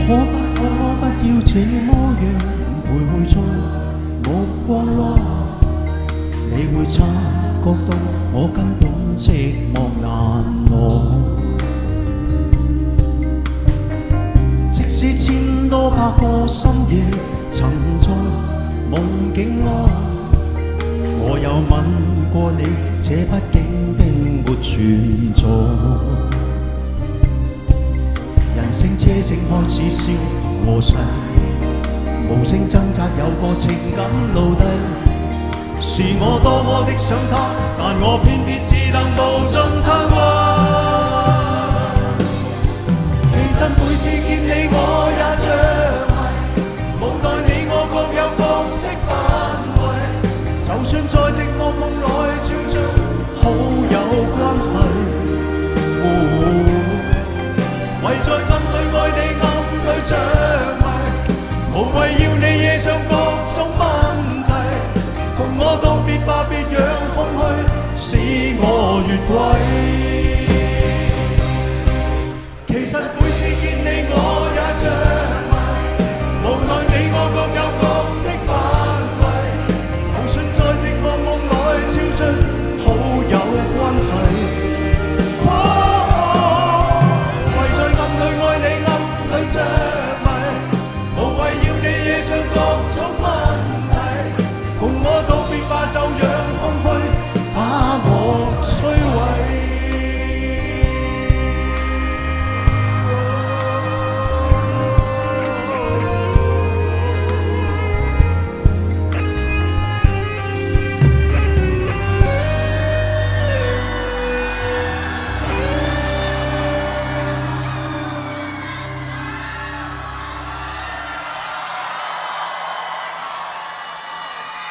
可不要這麼樣徘徊在目光內？你會察覺到我根本寂寞難耐。即使千多百個深夜曾在夢境內，我有吻過你，這畢竟並沒存在。人聲車聲開始消和逝，無聲掙扎有個情感奴隸。是我多麼的想他，但我偏偏只能無盡嘆息。其實每次見你我也着迷，無奈你我各有角色範圍，就算在寂寞夢內照着好有關係。為在暗裏愛你暗裏着迷，無謂要你惹上各種問題。共我道別吧，別讓空虛使我越軌。其實每次見你我